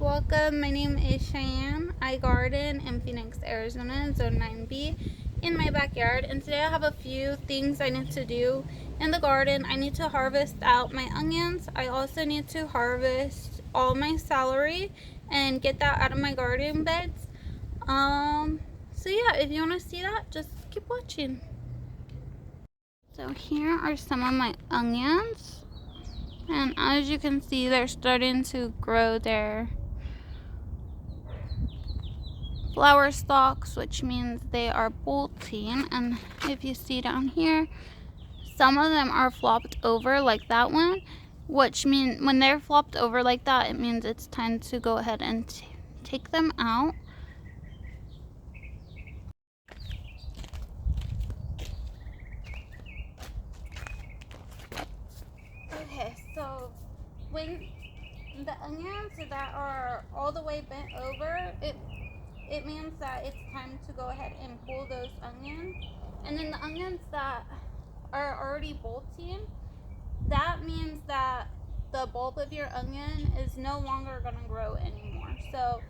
Welcome. My name is Cheyenne. I garden in Phoenix, Arizona, Zone 9B in my backyard. And today I have a few things I need to do in the garden. I need to harvest out my onions. I also need to harvest all my celery and get that out of my garden beds. So yeah, if you want to see that, just keep watching. So here are some of my onions. And as you can see, they're starting to grow their flower stalks, which means they are bolting. And if you see down here, some of them are flopped over like that one, which means when they're flopped over like that, it means it's time to go ahead and take them out. Okay, so when the onions that are all the way bent over, it means that it's time to go ahead and pull those onions. And then the onions that are already bolting, that means that the bulb of your onion is no longer going to grow anymore. So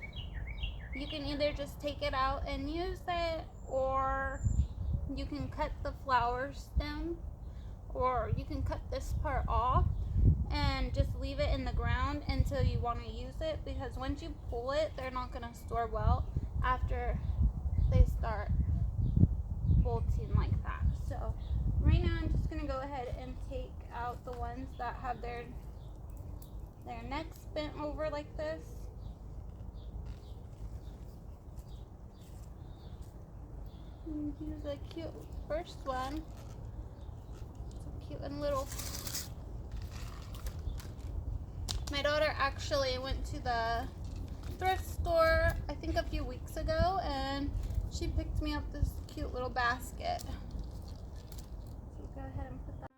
you can either just take it out and use it, or you can cut the flower stem, or you can cut this part off and just leave it in the ground until you want to use it, because once you pull it, they're not going to store well after they start bolting like that. So right now I'm just going to go ahead and take out the ones that have their necks bent over like this. And here's a cute first one. It's a cute and little. My daughter actually went to the thrift store, I think a few weeks ago, and she picked me up this cute little basket. So go ahead and put that.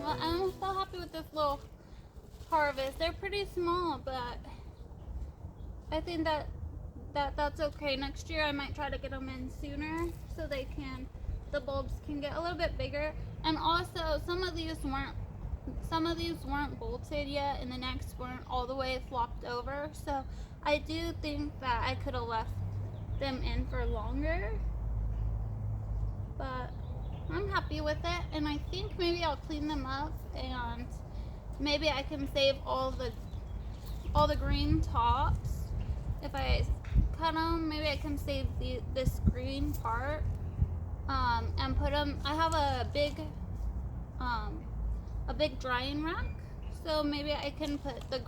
Well, I'm so happy with this little harvest. They're pretty small, but I think that's okay. Next year I might try to get them in sooner so the bulbs can get a little bit bigger. And also some of these weren't bolted yet, and the necks weren't all the way flopped over. So I do think that I could have left them in for longer, but I'm happy with it. And I think maybe I'll clean them up, and maybe I can save all the green tops. If I cut them, maybe I can save this green part, and put them. I have a big drying rack, so maybe I can put the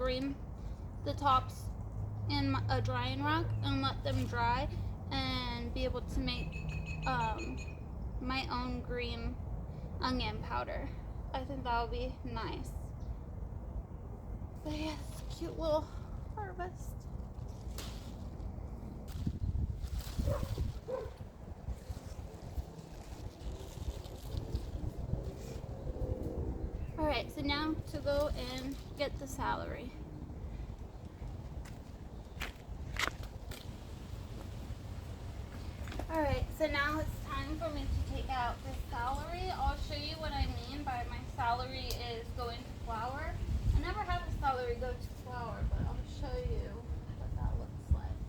tops in a drying rack and let them dry, and be able to make my own green onion powder. I think that would be nice. But yeah, it's a cute little harvest. Alright, so now to go and get the celery. Alright, so now it's time for me to take out the celery. I'll show you what I mean by my celery is going to flour. I never had a celery go to flour, but I'll show you what that looks like.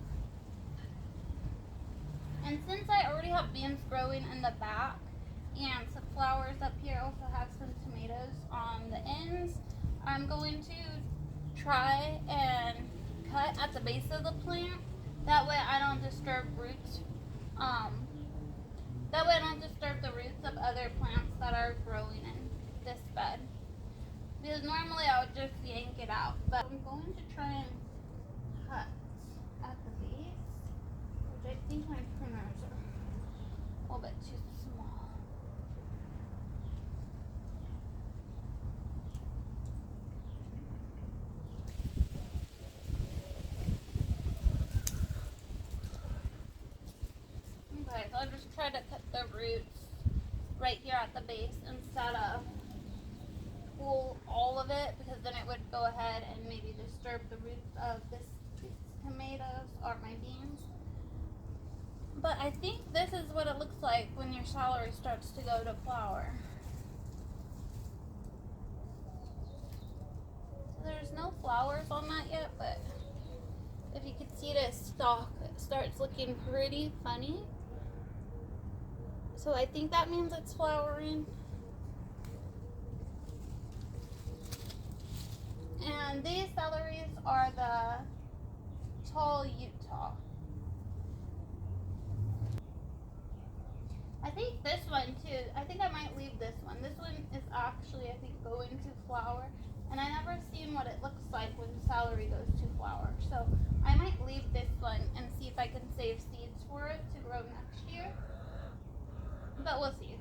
And since I already have beans growing in the back and some flowers up here, I also have some tomatoes on the ends, I'm going to try and cut at the base of the plant. That way I don't disturb roots. That way I don't disturb the roots of other plants that are growing in this bed. Because normally I would just yank it out. But I'm going to try and cut at the base, which I think my pruners are a little bit too small. Okay, so I'll just try to cut the roots right here at the base instead of pull all of it, because then it would go ahead and maybe disturb the roots of these tomatoes or my beans. But I think this is what it looks like when your celery starts to go to flour. So there's no flowers on that yet, but if you can see this stalk, it starts looking pretty funny. So I think that means it's flowering. And these celeries are the tall Utah. I think this one too, I think I might leave this one. This one is actually, I think, going to flower. And I never seen what it looks like when celery goes to flower. So I might leave this one and see if I can save seeds for it to grow next year. But we'll see.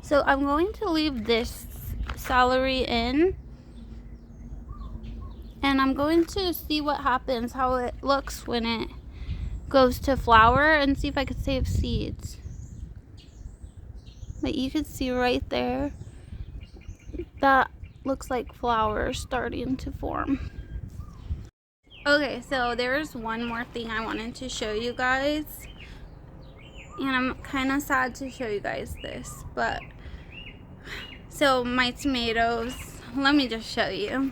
So I'm going to leave this celery in, and I'm going to see what happens, how it looks when it goes to flower, and see if I can save seeds. But you can see right there, that looks like flowers starting to form. Okay, so there's one more thing I wanted to show you guys. And I'm kind of sad to show you guys this, but so my tomatoes, let me just show you.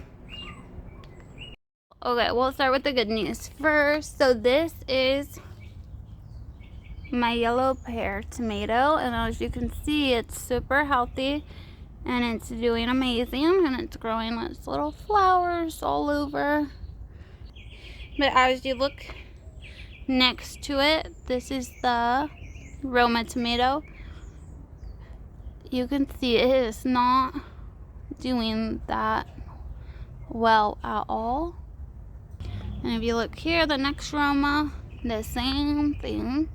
Okay, we'll start with the good news first. So this is my yellow pear tomato, and as you can see, it's super healthy and it's doing amazing, and it's growing its little flowers all over. But as you look next to it, this is the Roma tomato. you can see it is not doing that well at all. And if you look here, the next Roma, the same thing.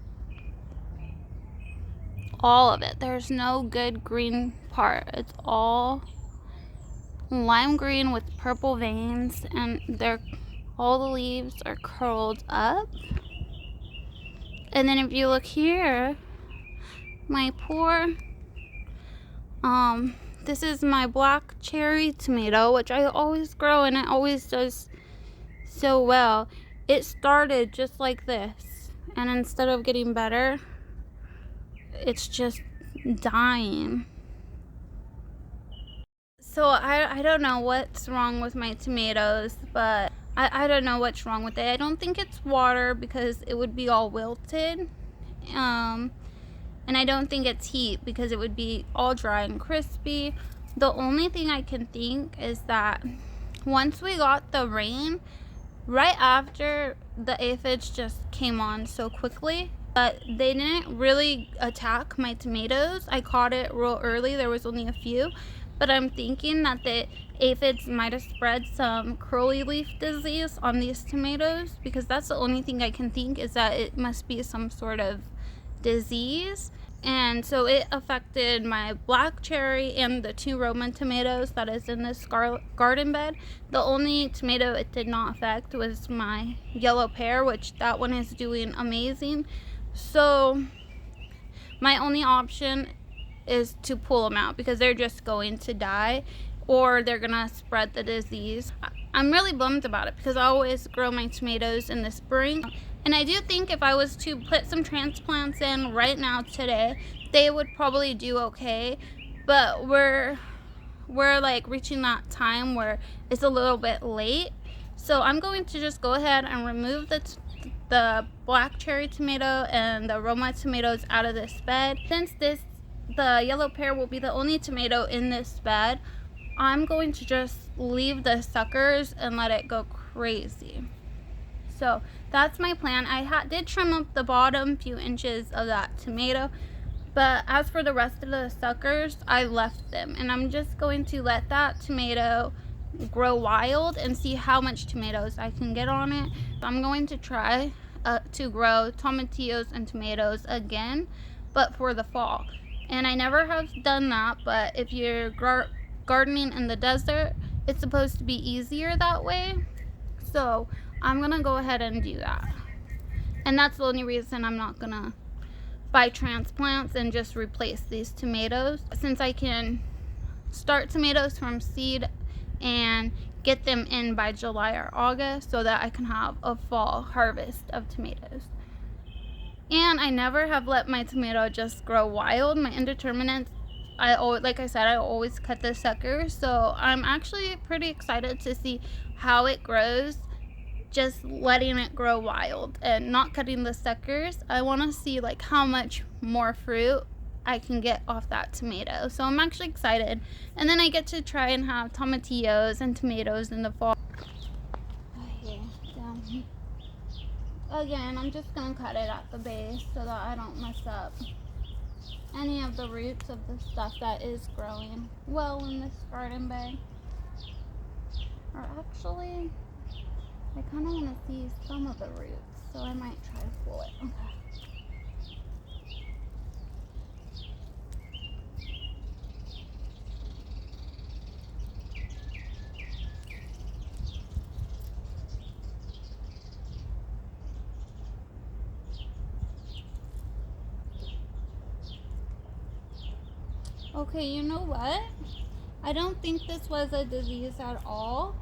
All of it. There's no good green part. It's all lime green with purple veins, and all the leaves are curled up. And then if you look here, my poor this is my black cherry tomato, which I always grow and it always does so well. It started just like this, and instead of getting better, it's just dying. So I don't know what's wrong with my tomatoes, but I don't know what's wrong with it. I don't think it's water, because it would be all wilted. And I don't think it's heat, because it would be all dry and crispy. The only thing I can think is that once we got the rain, right after, the aphids just came on so quickly, but they didn't really attack my tomatoes. I caught it real early. There was only a few, but I'm thinking that the aphids might have spread some curly leaf disease on these tomatoes, because that's the only thing I can think, is that it must be some sort of disease. And so it affected my black cherry and the 2 Roman tomatoes that is in this garden bed. The only tomato it did not affect was my yellow pear, which that one is doing amazing. So my only option is to pull them out, because they're just going to die, or they're gonna spread the disease. I'm really bummed about it, because I always grow my tomatoes in the spring. And I do think if I was to put some transplants in right now today, they would probably do okay. But we're like reaching that time where it's a little bit late. So I'm going to just go ahead and remove the black cherry tomato and the Roma tomatoes out of this bed. Since the yellow pear will be the only tomato in this bed, I'm going to just leave the suckers and let it go crazy. So that's my plan. I did trim up the bottom few inches of that tomato, but as for the rest of the suckers, I left them, and I'm just going to let that tomato grow wild and see how much tomatoes I can get on it. I'm going to try to grow tomatillos and tomatoes again, but for the fall. And I never have done that, but if you're gardening in the desert, it's supposed to be easier that way. So I'm gonna go ahead and do that. And that's the only reason I'm not gonna buy transplants and just replace these tomatoes, since I can start tomatoes from seed and get them in by July or August, so that I can have a fall harvest of tomatoes. And I never have let my tomato just grow wild. My indeterminates, like I said, I always cut the suckers. So I'm actually pretty excited to see how it grows, just letting it grow wild and not cutting the suckers. I want to see like how much more fruit I can get off that tomato. So I'm actually excited. And then I get to try and have tomatillos and tomatoes in the fall. Okay, so again, I'm just gonna cut it at the base so that I don't mess up any of the roots of the stuff that is growing well in this garden bed. Or actually, I kind of want to see some of the roots, so I might try to pull it. Okay. Okay, you know what? I don't think this was a disease at all,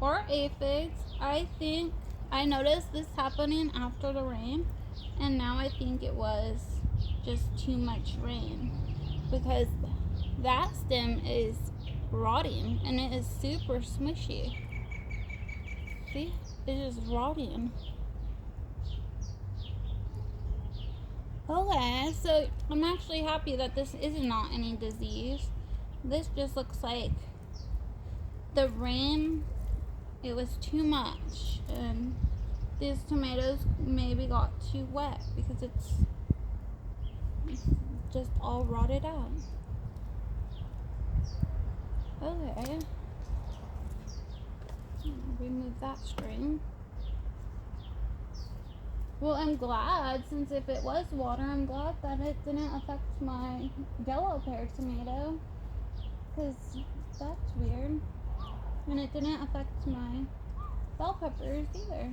or aphids. I think I noticed this happening after the rain, and now I think it was just too much rain, because that stem is rotting and it is super smushy. See, it is rotting. Okay, so I'm actually happy that this is not any disease. This just looks like the rain, it was too much, and these tomatoes maybe got too wet, because it's just all rotted out. Okay. Remove that string. Well, I'm glad, since if it was water, I'm glad that it didn't affect my yellow pear tomato. Because that's weird. And it didn't affect my bell peppers either.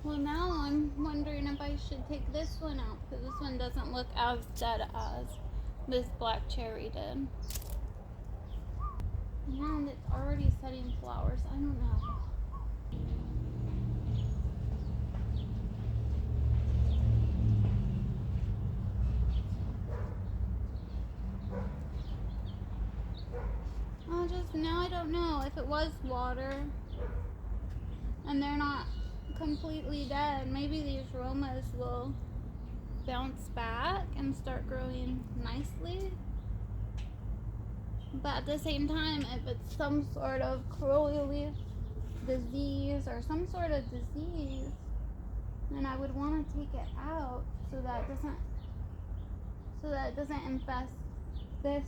Well, now I'm wondering if I should take this one out, because this one doesn't look as dead as this black cherry did. And it's already setting flowers. I don't know. Now I don't know if it was water and they're not completely dead. Maybe these aromas will bounce back and start growing nicely. But at the same time, if it's some sort of curly leaf disease or some sort of disease, then I would want to take it out so that it doesn't infest this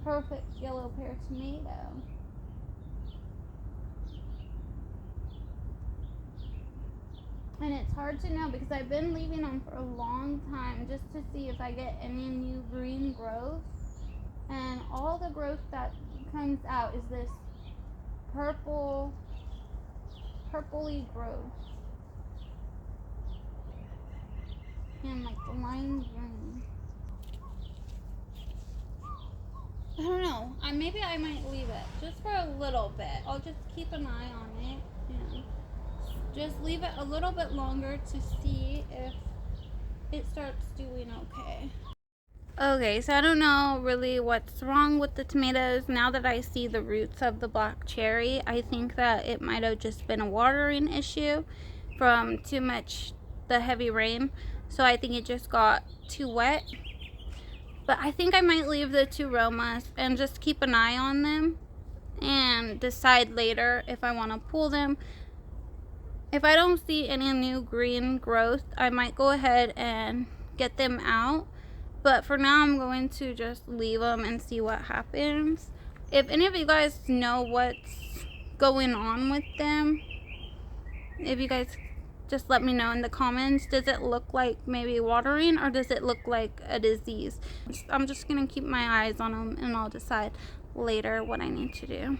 perfect yellow pear tomato. And it's hard to know because I've been leaving them for a long time just to see if I get any new green growth. And all the growth that comes out is this purpley growth. And like lime green. I don't know. Maybe I might leave it just for a little bit. I'll just keep an eye on it. Yeah. Just leave it a little bit longer to see if it starts doing okay. Okay, so I don't know really what's wrong with the tomatoes. Now that I see the roots of the black cherry, I think that it might have just been a watering issue from too much the heavy rain. So I think it just got too wet. But I think I might leave the two Romas and just keep an eye on them and decide later if I want to pull them. If I don't see any new green growth, I might go ahead and get them out. But for now, I'm going to just leave them and see what happens. If any of you guys know what's going on with them, if you guys just let me know in the comments. Does it look like maybe watering, or does it look like a disease? I'm just going to keep my eyes on them, and I'll decide later what I need to do.